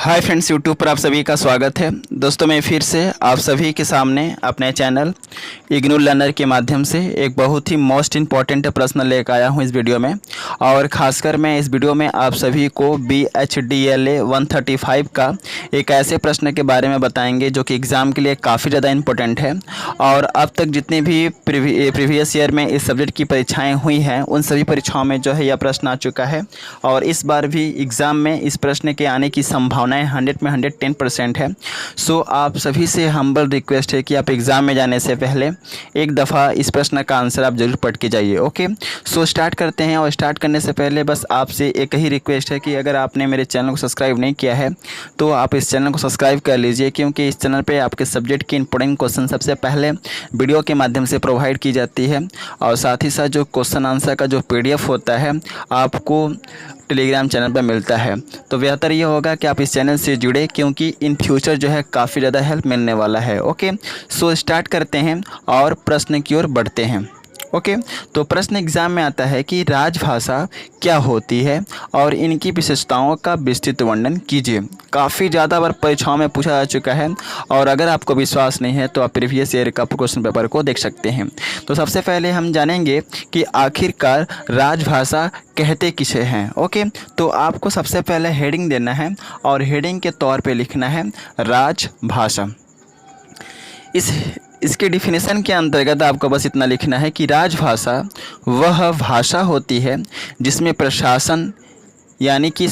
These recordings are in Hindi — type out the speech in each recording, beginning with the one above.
हाय फ्रेंड्स, यूट्यूब पर आप सभी का स्वागत है। दोस्तों, मैं फिर से आप सभी के सामने अपने चैनल इग्नू लर्नर के माध्यम से एक बहुत ही मोस्ट इम्पॉर्टेंट प्रश्न लेकर आया हूं इस वीडियो में। और ख़ासकर मैं इस वीडियो में आप सभी को BHDLA 135 का एक ऐसे प्रश्न के बारे में बताएंगे जो कि एग्ज़ाम के लिए काफ़ी ज़्यादा इम्पोर्टेंट है। और अब तक जितने भी प्रीवियस ईयर में इस सब्जेक्ट की परीक्षाएँ हुई हैं उन सभी परीक्षाओं में जो है यह प्रश्न आ चुका है। और इस बार भी एग्ज़ाम में इस प्रश्न के आने की संभावनाएं 100 में 110% है। सो आप सभी से हम्बल रिक्वेस्ट है कि आप एग्ज़ाम में जाने से पहले एक दफ़ा इस प्रश्न का आंसर आप ज़रूर पढ़ के जाइए। ओके, सो स्टार्ट करते हैं। और स्टार्ट करने से पहले बस आपसे एक ही रिक्वेस्ट है कि अगर आपने मेरे चैनल को सब्सक्राइब नहीं किया है तो आप इस चैनल को सब्सक्राइब कर लीजिए, क्योंकि इस चैनल पर आपके सब्जेक्ट की इंपॉर्टेंट क्वेश्चन सबसे पहले वीडियो के माध्यम से प्रोवाइड की जाती है। और साथ ही साथ जो क्वेश्चन आंसर का जो PDF होता है आपको टेलीग्राम चैनल पर मिलता है। तो बेहतर ये होगा कि आप इस चैनल से जुड़े, क्योंकि इन फ्यूचर जो है काफ़ी ज़्यादा हेल्प मिलने वाला है। ओके, सो स्टार्ट करते हैं और प्रश्न की ओर बढ़ते हैं। ओके, तो प्रश्न एग्ज़ाम में आता है कि राजभाषा क्या होती है और इनकी विशेषताओं का विस्तृत वर्णन कीजिए। काफ़ी ज़्यादा बार परीक्षाओं में पूछा जा चुका है, और अगर आपको विश्वास नहीं है तो आप प्रीवियस ईयर का क्वेश्चन पेपर को देख सकते हैं। तो सबसे पहले हम जानेंगे कि आखिरकार राजभाषा कहते किसे हैं। ओके, तो आपको सबसे पहले हेडिंग देना है और हेडिंग के तौर पे लिखना है राजभाषा। इसके डिफिनेशन के अंतर्गत आपको बस इतना लिखना है कि राजभाषा वह भाषा होती है जिसमें प्रशासन यानी कि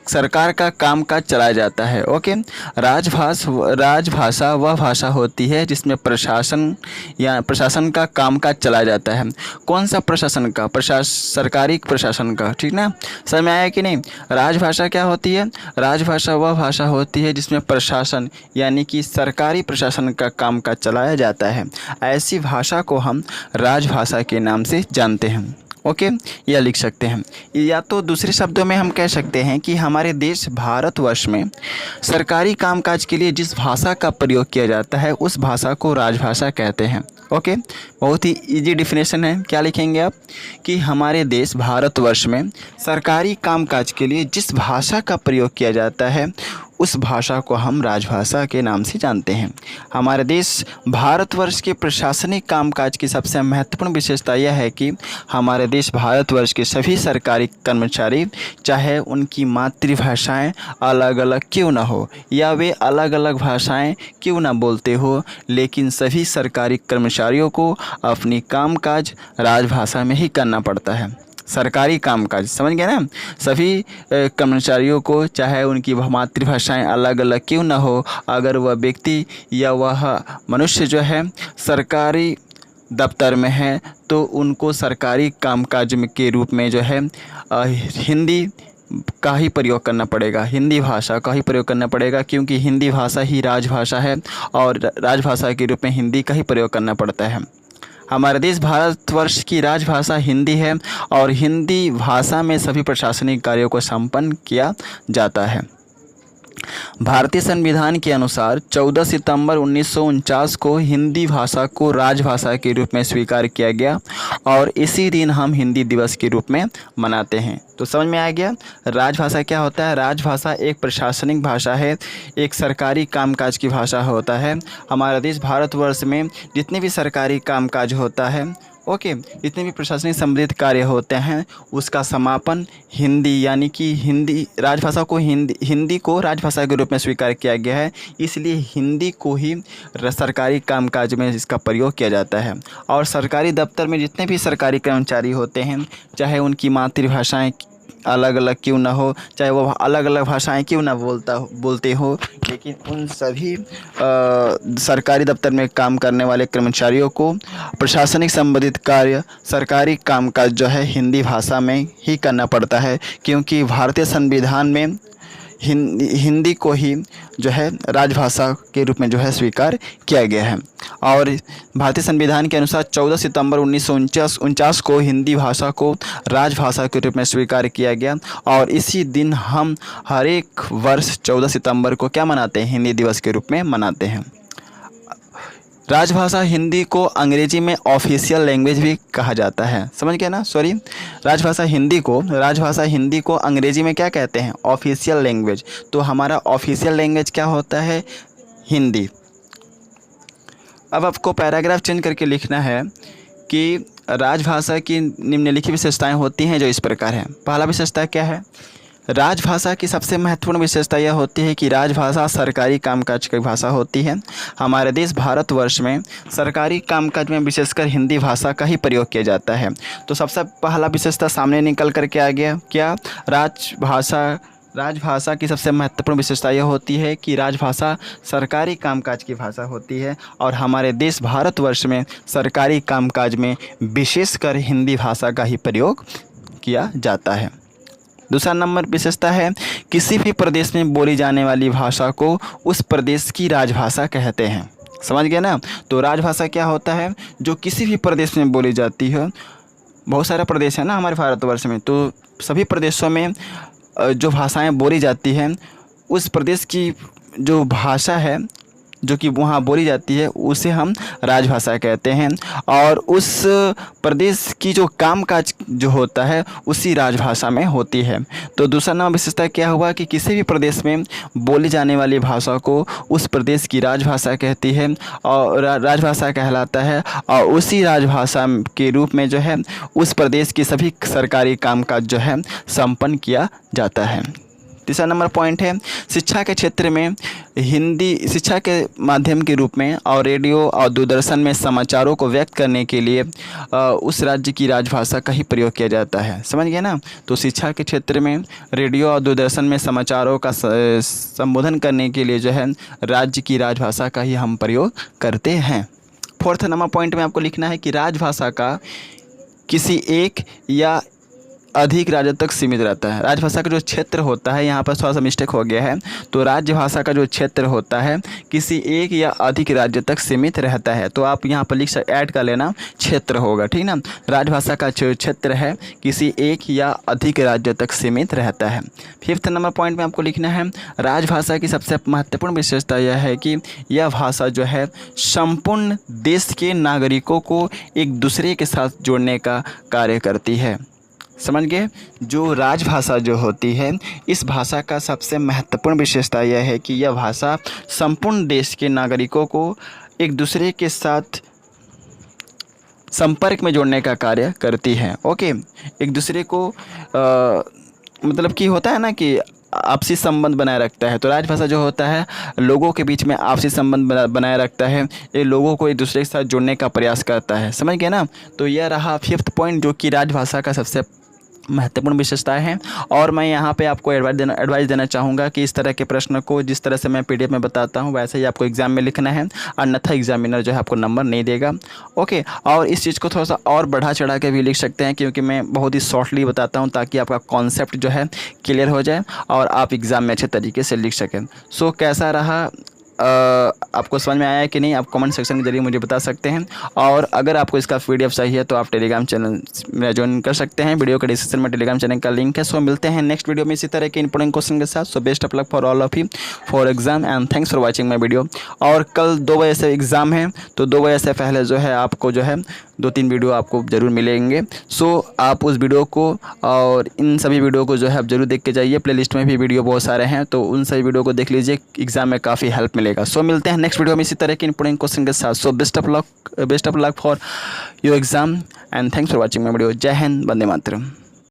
सरकार का कामकाज चलाया जाता है। ओके, राजभाषा वह भाषा होती है जिसमें प्रशासन का कामकाज चलाया जाता है। कौन सा प्रशासन का? सरकारी प्रशासन का। ठीक ना, समझ में आया कि नहीं? राजभाषा क्या होती है? राजभाषा वह भाषा होती है जिसमें प्रशासन यानी कि सरकारी प्रशासन का कामकाज चलाया जाता है। ऐसी भाषा को हम राजभाषा के नाम से जानते हैं। ओके, यह लिख सकते हैं। या तो दूसरे शब्दों में हम कह सकते हैं कि हमारे देश भारतवर्ष में सरकारी कामकाज के लिए जिस भाषा का प्रयोग किया जाता है उस भाषा को राजभाषा कहते हैं। ओके, बहुत ही इजी डिफिनेशन है। क्या लिखेंगे आप कि हमारे देश भारतवर्ष में सरकारी कामकाज के लिए जिस भाषा का प्रयोग किया जाता है उस भाषा को हम राजभाषा के नाम से जानते हैं। हमारे देश भारतवर्ष के प्रशासनिक कामकाज की सबसे महत्वपूर्ण विशेषता यह है कि हमारे देश भारतवर्ष के सभी सरकारी कर्मचारी, चाहे उनकी मातृभाषाएं अलग अलग क्यों न हो या वे अलग अलग भाषाएं क्यों न बोलते हो, लेकिन सभी सरकारी कर्मचारियों को अपनी कामकाज राजभाषा में ही करना पड़ता है। सरकारी कामकाज, समझ गए ना? सभी कर्मचारियों को, चाहे उनकी मातृभाषाएं अलग अलग क्यों ना हो, अगर वह व्यक्ति या वह मनुष्य जो है सरकारी दफ्तर में है तो उनको सरकारी कामकाज के रूप में जो है हिंदी का ही प्रयोग करना पड़ेगा, हिंदी भाषा का ही प्रयोग करना पड़ेगा, क्योंकि हिंदी भाषा ही राजभाषा है और राजभाषा के रूप में हिंदी का ही प्रयोग करना पड़ता है। हमारे देश भारतवर्ष की राजभाषा हिंदी है और हिंदी भाषा में सभी प्रशासनिक कार्यों को संपन्न किया जाता है। भारतीय संविधान के अनुसार 14 सितंबर 1949 को हिंदी भाषा को राजभाषा के रूप में स्वीकार किया गया और इसी दिन हम हिंदी दिवस के रूप में मनाते हैं। तो समझ में आ गया राजभाषा क्या होता है? राजभाषा एक प्रशासनिक भाषा है, एक सरकारी कामकाज की भाषा होता है। हमारा देश भारतवर्ष में जितने भी सरकारी कामकाज होता है, ओके, जितने भी प्रशासनिक संबंधित कार्य होते हैं उसका समापन हिंदी यानी कि राजभाषा को हिंदी को राजभाषा के रूप में स्वीकार किया गया है, इसलिए हिंदी को ही सरकारी कामकाज में इसका प्रयोग किया जाता है। और सरकारी दफ्तर में जितने भी सरकारी कर्मचारी होते हैं, चाहे उनकी मातृभाषाएं अलग अलग क्यों ना हो, चाहे वो अलग अलग भाषाएं क्यों ना बोलते हो, लेकिन उन सभी सरकारी दफ्तर में काम करने वाले कर्मचारियों को प्रशासनिक संबंधित कार्य, सरकारी कामकाज जो है हिंदी भाषा में ही करना पड़ता है, क्योंकि भारतीय संविधान में हिंदी को ही जो है राजभाषा के रूप में जो है स्वीकार किया गया है। और भारतीय संविधान के अनुसार 14 सितंबर 1949 को हिंदी भाषा को राजभाषा के रूप में स्वीकार किया गया और इसी दिन हम हर एक वर्ष 14 सितंबर को क्या मनाते हैं? हिंदी दिवस के रूप में मनाते हैं। राजभाषा हिंदी को अंग्रेजी में ऑफिशियल लैंग्वेज भी कहा जाता है। समझ गए ना, सॉरी, राजभाषा हिंदी को अंग्रेजी में क्या कहते हैं, ऑफिशियल लैंग्वेज। तो हमारा ऑफिशियल लैंग्वेज क्या होता है, हिंदी। अब आपको पैराग्राफ चेंज करके लिखना है कि राजभाषा की निम्नलिखित विशेषताएं होती हैं जो इस प्रकार हैं। पहला विशेषता क्या है, राजभाषा की सबसे महत्वपूर्ण विशेषता यह होती है कि राजभाषा सरकारी कामकाज की भाषा होती है। हमारे देश भारतवर्ष में सरकारी कामकाज में विशेषकर हिंदी भाषा का ही प्रयोग किया जाता है। तो सबसे पहला विशेषता सामने निकल कर के आ गया, क्या, राजभाषा की सबसे महत्वपूर्ण विशेषता यह होती है कि राजभाषा सरकारी कामकाज की भाषा होती है और हमारे देश भारतवर्ष में सरकारी कामकाज में विशेषकर हिंदी भाषा का ही प्रयोग किया जाता है। दूसरा नंबर विशेषता है, किसी भी प्रदेश में बोली जाने वाली भाषा को उस प्रदेश की राजभाषा कहते हैं। समझ गए ना। तो राजभाषा क्या होता है, जो किसी भी प्रदेश में बोली जाती है। बहुत सारे प्रदेश है ना हमारे भारतवर्ष में, तो सभी प्रदेशों में जो भाषाएं बोली जाती हैं उस प्रदेश की जो भाषा है जो कि वहाँ बोली जाती है उसे हम राजभाषा कहते हैं। और उस प्रदेश की जो कामकाज जो होता है उसी राजभाषा में होती है। तो दूसरा नंबर विशेषता क्या हुआ कि किसी भी प्रदेश में बोली जाने वाली भाषा को उस प्रदेश की राजभाषा कहती है और राजभाषा कहलाता है और उसी राजभाषा के रूप में जो है उस प्रदेश की सभी सरकारी कामकाज जो है संपन्न किया जाता है। तीसरा नंबर पॉइंट है, शिक्षा के क्षेत्र में हिंदी शिक्षा के माध्यम के रूप में और रेडियो और दूरदर्शन में समाचारों को व्यक्त करने के लिए उस राज्य की राजभाषा का ही प्रयोग किया जाता है। समझ गए ना। तो शिक्षा के क्षेत्र में रेडियो और दूरदर्शन में समाचारों का संबोधन करने के लिए जो है राज्य की राजभाषा का ही हम प्रयोग करते हैं। फोर्थ नंबर पॉइंट में आपको लिखना है कि राजभाषा का किसी एक या अधिक राज्य तक सीमित रहता है। राजभाषा का जो क्षेत्र होता है, यहाँ पर थोड़ा सा मिस्टेक हो गया है, तो राजभाषा का जो क्षेत्र होता है किसी एक या अधिक राज्य तक सीमित रहता है। तो आप यहाँ पर ऐड कर लेना, क्षेत्र होगा, ठीक ना। राजभाषा का जो क्षेत्र है किसी एक या अधिक राज्य तक सीमित रहता है। फिफ्थ नंबर पॉइंट में आपको लिखना है, राजभाषा की सबसे महत्वपूर्ण विशेषता यह है कि यह भाषा जो है संपूर्ण देश के नागरिकों को एक दूसरे के साथ जोड़ने का कार्य करती है। समझ गए। जो राजभाषा जो होती है, इस भाषा का सबसे महत्वपूर्ण विशेषता यह है कि यह भाषा संपूर्ण देश के नागरिकों को एक दूसरे के साथ संपर्क में जोड़ने का कार्य करती है। ओके, एक दूसरे को मतलब कि होता है ना कि आपसी संबंध बनाए रखता है। तो राजभाषा जो होता है लोगों के बीच में आपसी संबंध बनाए रखता है, ये लोगों को एक दूसरे के साथ जोड़ने का प्रयास करता है। समझ गए ना। तो यह रहा फिफ्थ पॉइंट जो कि राजभाषा का सबसे महत्वपूर्ण विशेषताएं हैं। और मैं यहाँ पे आपको एडवाइस देना चाहूँगा कि इस तरह के प्रश्न को जिस तरह से मैं पीडीएफ में बताता हूँ वैसे ही आपको एग्जाम में लिखना है, अन्यथा एग्जामिनर जो है आपको नंबर नहीं देगा। ओके, और इस चीज़ को थोड़ा सा और बढ़ा चढ़ा के भी लिख सकते हैं क्योंकि मैं बहुत ही शॉर्टली बताता हूँ ताकि आपका कॉन्सेप्ट जो है क्लियर हो जाए और आप एग्ज़ाम में अच्छे तरीके से लिख सकें। सो कैसा रहा, आपको समझ में आया है कि नहीं, आप कमेंट सेक्शन के जरिए मुझे बता सकते हैं। और अगर आपको इसका पीडीएफ चाहिए तो आप टेलीग्राम चैनल में ज्वाइन कर सकते हैं। वीडियो के डिस्क्रिप्शन में टेलीग्राम चैनल का लिंक है। सो मिलते हैं नेक्स्ट वीडियो में इसी तरह के इंपॉर्टेंट क्वेश्चन के साथ। So best of luck for all of you for exam and thanks for watching my video. और कल 2 बजे से एग्ज़ाम है, तो 2 बजे से पहले जो है आपको जो है 2-3 वीडियो आपको ज़रूर मिलेंगे। सो आप उस वीडियो को और इन सभी वीडियो को जो है आप ज़रूर देख के जाइए। प्लेलिस्ट में भी वीडियो बहुत सारे हैं, तो उन सभी वीडियो को देख लीजिए, एग्जाम में काफ़ी हेल्प मिलेगा। सो मिलते हैं नेक्स्ट वीडियो में इसी तरह के इंपॉर्टेंट क्वेश्चन के साथ। So best of luck for your exam and thanks for watching my video. जय हिंद, वंदे मातरम।